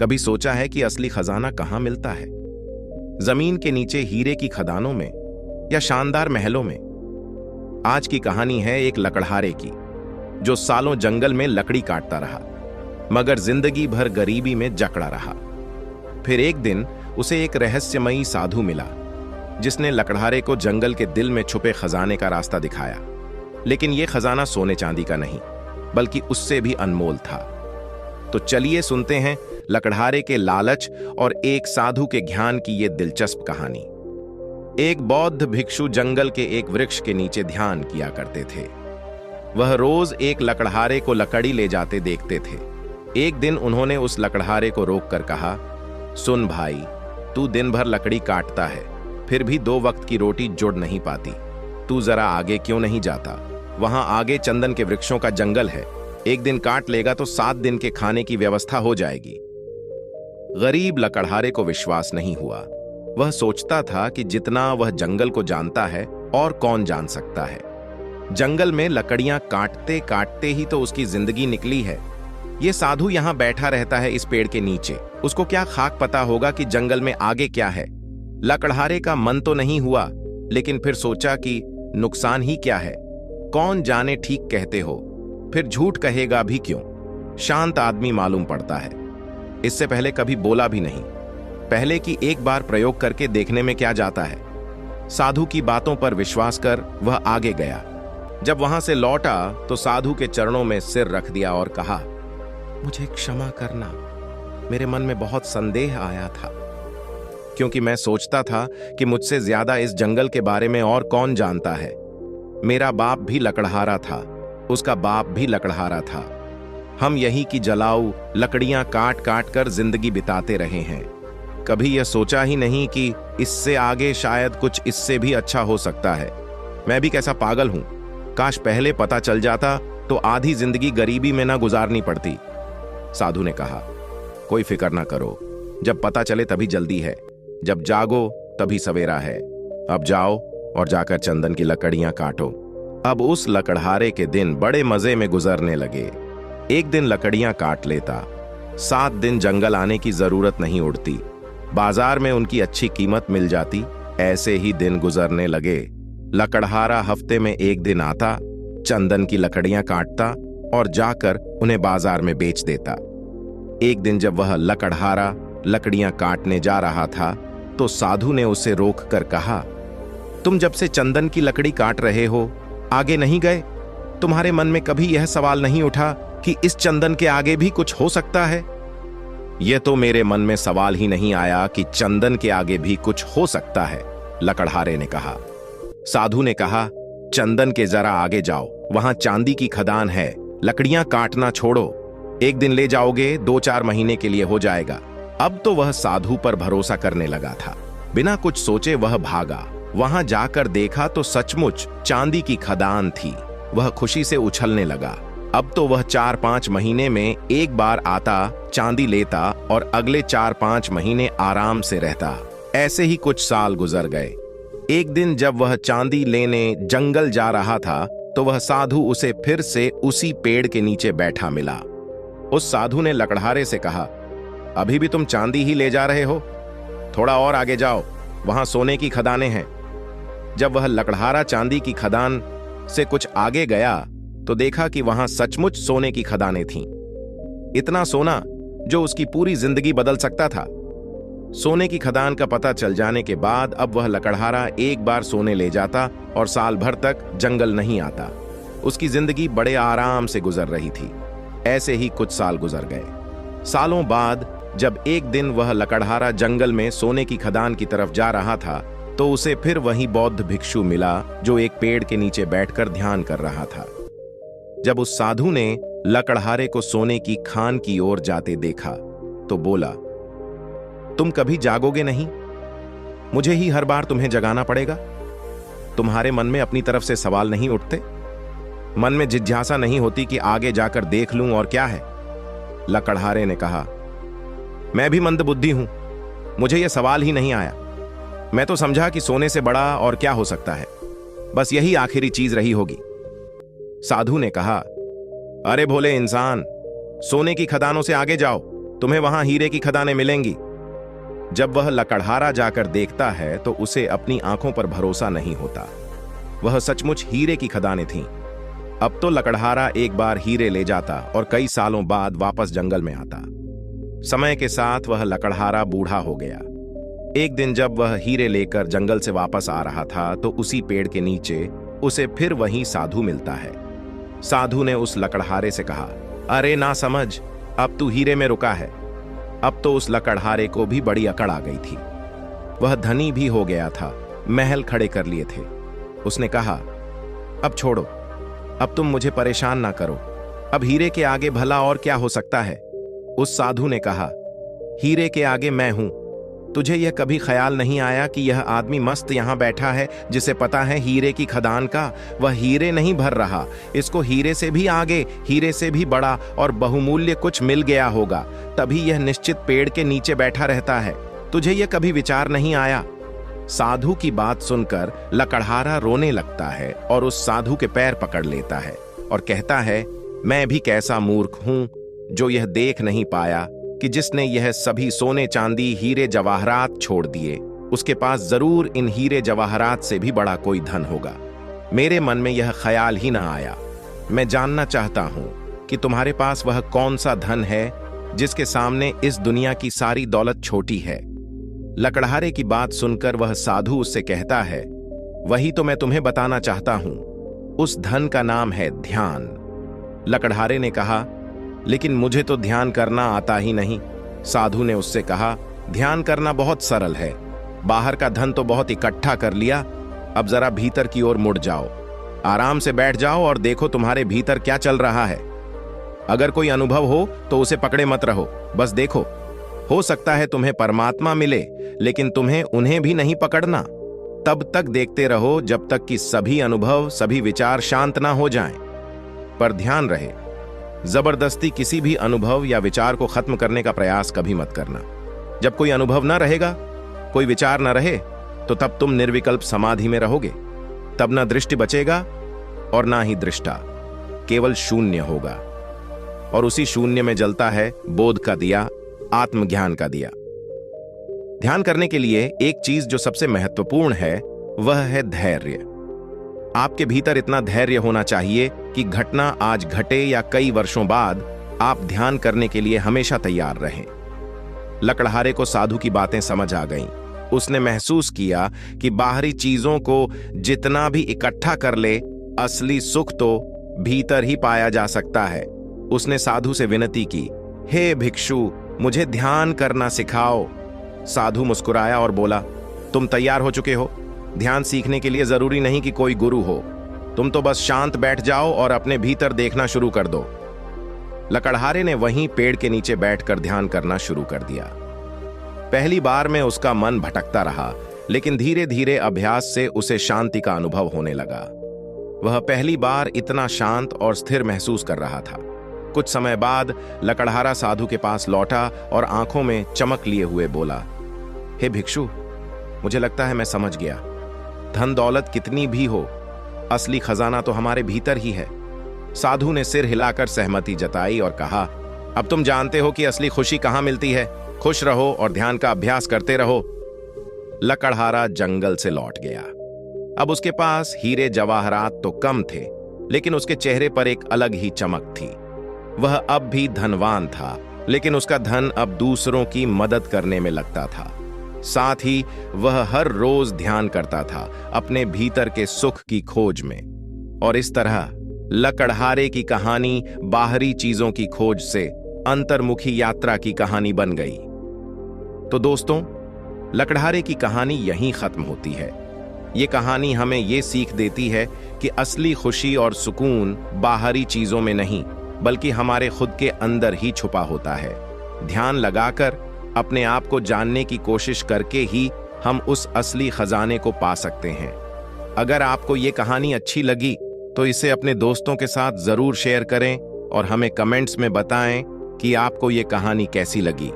कभी सोचा है कि असली खजाना कहाँ मिलता है? जमीन के नीचे हीरे की खदानों में या शानदार महलों में? आज की कहानी है एक लकड़हारे की, जो सालों जंगल में लकड़ी काटता रहा, मगर जिंदगी भर गरीबी में जकड़ा रहा। फिर एक दिन उसे एक रहस्यमयी साधु मिला, जिसने लकड़हारे को जंगल के दिल में छुपे खजाने का रास्ता दिखाया। लेकिन यह खजाना सोने चांदी का नहीं, बल्कि उससे भी अनमोल था। तो चलिए सुनते हैं लकड़हारे के लालच और एक साधु के ज्ञान की यह दिलचस्प कहानी। एक बौद्ध भिक्षु जंगल के एक वृक्ष के नीचे ध्यान किया करते थे। वह रोज एक लकड़हारे को लकड़ी ले जाते देखते थे। एक दिन उन्होंने उस लकड़हारे को रोककर कहा, सुन भाई, तू दिन भर लकड़ी काटता है, फिर भी 2 वक्त की रोटी जुड़ नहीं पाती। तू जरा आगे क्यों नहीं जाता? वहां आगे चंदन के वृक्षों का जंगल है। एक दिन काट लेगा तो 7 दिन के खाने की व्यवस्था हो जाएगी। गरीब लकड़हारे को विश्वास नहीं हुआ। वह सोचता था कि जितना वह जंगल को जानता है और कौन जान सकता है। जंगल में लकड़ियां काटते काटते ही तो उसकी जिंदगी निकली है। यह साधु यहां बैठा रहता है इस पेड़ के नीचे, उसको क्या खाक पता होगा कि जंगल में आगे क्या है। लकड़हारे का मन तो नहीं हुआ, लेकिन फिर सोचा कि नुकसान ही क्या है, कौन जाने ठीक कहते हो, फिर झूठ कहेगा भी क्यों। शांत आदमी मालूम पड़ता है। इससे पहले कभी बोला भी नहीं, पहले कि एक बार प्रयोग करके देखने में क्या जाता है। साधु की बातों पर विश्वास कर वह आगे गया। जब वहां से लौटा तो साधु के चरणों में सिर रख दिया और कहा, मुझे क्षमा करना, मेरे मन में बहुत संदेह आया था, क्योंकि मैं सोचता था कि मुझसे ज्यादा इस जंगल के बारे में और कौन जानता है। मेरा बाप भी लकड़हारा था, उसका बाप भी लकड़हारा था। हम यही की जलाऊ लकड़ियां काट काट कर जिंदगी बिताते रहे हैं। कभी यह सोचा ही नहीं कि इससे आगे शायद कुछ इससे भी अच्छा हो सकता है। मैं भी कैसा पागल हूं, काश पहले पता चल जाता तो आधी जिंदगी गरीबी में ना गुजारनी पड़ती। साधु ने कहा, कोई फिक्र ना करो, जब पता चले तभी जल्दी है, जब जागो तभी सवेरा है। अब जाओ और जाकर चंदन की लकड़ियां काटो। अब उस लकड़हारे के दिन बड़े मजे में गुजरने लगे। एक दिन लकड़ियां काट लेता, 7 दिन जंगल आने की जरूरत नहीं उड़ती, बाजार में उनकी अच्छी कीमत मिल जाती। ऐसे ही दिन गुजरने लगे। लकड़हारा हफ्ते में 1 दिन आता, चंदन की लकड़ियां काटता और जाकर उन्हें बाजार में बेच देता। एक दिन जब वह लकड़हारा लकड़ियां काटने जा रहा था तो साधु ने उसे रोककर कहा, तुम जब से चंदन की लकड़ी काट रहे हो, आगे नहीं गए? तुम्हारे मन में कभी यह सवाल नहीं उठा कि इस चंदन के आगे भी कुछ हो सकता है? यह तो मेरे मन में सवाल ही नहीं आया कि चंदन के आगे भी कुछ हो सकता है, लकड़हारे ने कहा। साधु ने कहा, चंदन के जरा आगे जाओ, वहां चांदी की खदान है, लकड़ियां काटना छोड़ो, एक दिन ले जाओगे, 2-4 महीने के लिए हो जाएगा। अब तो वह साधु पर भरोसा करने लगा था। बिना कुछ सोचे वह भागा। वहां जाकर देखा तो सचमुच चांदी की खदान थी। वह खुशी से उछलने लगा। अब तो वह 4-5 महीने में एक बार आता, चांदी लेता और अगले 4-5 महीने आराम से रहता। ऐसे ही कुछ साल गुजर गए। एक दिन जब वह चांदी लेने जंगल जा रहा था तो वह साधु उसे फिर से उसी पेड़ के नीचे बैठा मिला। उस साधु ने लकड़हारे से कहा, अभी भी तुम चांदी ही ले जा रहे हो? थोड़ा और आगे जाओ, वहां सोने की खदानें हैं। जब वह लकड़हारा चांदी की खदान से कुछ आगे गया तो देखा कि वहां सचमुच सोने की खदानें थीं। इतना सोना जो उसकी पूरी जिंदगी बदल सकता था। सोने की खदान का पता चल जाने के बाद अब वह लकड़हारा एक बार सोने ले जाता और साल भर तक जंगल नहीं आता। उसकी जिंदगी बड़े आराम से गुजर रही थी। ऐसे ही कुछ साल गुजर गए। सालों बाद जब एक दिन वह लकड़हारा जंगल में सोने की खदान की तरफ जा रहा था तो उसे फिर वही बौद्ध भिक्षु मिला, जो एक पेड़ के नीचे बैठकर ध्यान कर रहा था। जब उस साधु ने लकड़हारे को सोने की खान की ओर जाते देखा तो बोला, तुम कभी जागोगे नहीं? मुझे ही हर बार तुम्हें जगाना पड़ेगा? तुम्हारे मन में अपनी तरफ से सवाल नहीं उठते? मन में जिज्ञासा नहीं होती कि आगे जाकर देख लूं और क्या है? लकड़हारे ने कहा, मैं भी मंदबुद्धि हूं, मुझे यह सवाल ही नहीं आया। मैं तो समझा कि सोने से बड़ा और क्या हो सकता है, बस यही आखिरी चीज रही होगी। साधु ने कहा, अरे भोले इंसान, सोने की खदानों से आगे जाओ, तुम्हें वहां हीरे की खदानें मिलेंगी। जब वह लकड़हारा जाकर देखता है तो उसे अपनी आंखों पर भरोसा नहीं होता। वह सचमुच हीरे की खदानें थीं। अब तो लकड़हारा एक बार हीरे ले जाता और कई सालों बाद वापस जंगल में आता। समय के साथ वह लकड़हारा बूढ़ा हो गया। एक दिन जब वह हीरे लेकर जंगल से वापस आ रहा था तो उसी पेड़ के नीचे उसे फिर वही साधु मिलता है। साधु ने उस लकड़हारे से कहा, अरे ना समझ, अब तू हीरे में रुका है। अब तो उस लकड़हारे को भी बड़ी अकड़ आ गई थी। वह धनी भी हो गया था, महल खड़े कर लिए थे। उसने कहा, अब छोड़ो, अब तुम मुझे परेशान ना करो। अब हीरे के आगे भला और क्या हो सकता है। उस साधु ने कहा, हीरे के आगे मैं हूं। तुझे यह कभी ख्याल नहीं आया कि यह आदमी मस्त यहां बैठा है जिसे पता है हीरे की खदान का वह हीरे नहीं भर रहा, इसको हीरे से भी आगे, हीरे से भी बड़ा और बहुमूल्य कुछ मिल गया होगा, तभी यह निश्चित पेड़ के नीचे बैठा रहता है। तुझे यह कभी विचार नहीं आया। साधु की बात सुनकर लकड़हारा रोने लगता है और उस साधु के पैर पकड़ लेता है और कहता है, मैं भी कैसा मूर्ख हूं जो यह देख नहीं पाया कि जिसने यह सभी सोने चांदी हीरे जवाहरात छोड़ दिए, उसके पास जरूर इन हीरे जवाहरात से भी बड़ा कोई धन होगा। मेरे मन में यह ख्याल ही ना आया। मैं जानना चाहता हूं कि तुम्हारे पास वह कौन सा धन है जिसके सामने इस दुनिया की सारी दौलत छोटी है। लकड़हारे की बात सुनकर वह साधु उससे कहता है, वही तो मैं तुम्हें बताना चाहता हूं। उस धन का नाम है ध्यान। लकड़हारे ने कहा, लेकिन मुझे तो ध्यान करना आता ही नहीं। साधु ने उससे कहा, ध्यान करना बहुत सरल है। बाहर का धन तो बहुत इकट्ठा कर लिया, अब जरा भीतर की ओर मुड़ जाओ, आराम से बैठ जाओ और देखो तुम्हारे भीतर क्या चल रहा है। अगर कोई अनुभव हो तो उसे पकड़े मत रहो, बस देखो। हो सकता है तुम्हें परमात्मा मिले, लेकिन तुम्हें उन्हें भी नहीं पकड़ना। तब तक देखते रहो जब तक कि सभी अनुभव, सभी विचार शांत ना हो जाएं। पर ध्यान रहे, जबरदस्ती किसी भी अनुभव या विचार को खत्म करने का प्रयास कभी मत करना। जब कोई अनुभव ना रहेगा, कोई विचार ना रहे, तो तब तुम निर्विकल्प समाधि में रहोगे। तब ना दृष्टि बचेगा और ना ही दृष्टा, केवल शून्य होगा। और उसी शून्य में जलता है बोध का दिया, आत्मज्ञान का दिया। ध्यान करने के लिए एक चीज जो सबसे महत्वपूर्ण है वह है धैर्य। आपके भीतर इतना धैर्य होना चाहिए कि घटना आज घटे या कई वर्षों बाद आप ध्यान करने के लिए हमेशा तैयार रहें। लकड़हारे को साधु की बातें समझ आ गईं। उसने महसूस किया कि बाहरी चीजों को जितना भी इकट्ठा कर ले, असली सुख तो भीतर ही पाया जा सकता है। उसने साधु से विनती की, हे भिक्षु, मुझे ध्यान करना सिखाओ। साधु मुस्कुराया और बोला, तुम तैयार हो चुके हो। ध्यान सीखने के लिए जरूरी नहीं कि कोई गुरु हो, तुम तो बस शांत बैठ जाओ और अपने भीतर देखना शुरू कर दो। लकड़हारे ने वहीं पेड़ के नीचे बैठकर ध्यान करना शुरू कर दिया। पहली बार में उसका मन भटकता रहा, लेकिन धीरे धीरे अभ्यास से उसे शांति का अनुभव होने लगा। वह पहली बार इतना शांत और स्थिर महसूस कर रहा था। कुछ समय बाद लकड़हारा साधु के पास लौटा और आंखों में चमक लिए हुए बोला, हे भिक्षु, मुझे लगता है मैं समझ गया। धन दौलत कितनी भी हो, असली खजाना तो हमारे भीतर ही है। साधु ने सिर हिलाकर सहमति जताई और कहा, अब तुम जानते हो कि असली खुशी कहां मिलती है। खुश रहो और ध्यान का अभ्यास करते रहो। लकड़हारा जंगल से लौट गया। अब उसके पास हीरे जवाहरात तो कम थे, लेकिन उसके चेहरे पर एक अलग ही चमक थी। वह अब भी धनवान था, लेकिन उसका धन अब दूसरों की मदद करने में लगता था। साथ ही वह हर रोज ध्यान करता था अपने भीतर के सुख की खोज में। और इस तरह लकड़हारे की कहानी बाहरी चीजों की खोज से अंतर्मुखी यात्रा की कहानी बन गई। तो दोस्तों, लकड़हारे की कहानी यहीं खत्म होती है। ये कहानी हमें ये सीख देती है कि असली खुशी और सुकून बाहरी चीजों में नहीं, बल्कि हमारे खुद के अंदर ही छुपा होता है। ध्यान लगाकर अपने आप को जानने की कोशिश करके ही हम उस असली खजाने को पा सकते हैं। अगर आपको ये कहानी अच्छी लगी तो इसे अपने दोस्तों के साथ जरूर शेयर करें और हमें कमेंट्स में बताएं कि आपको ये कहानी कैसी लगी।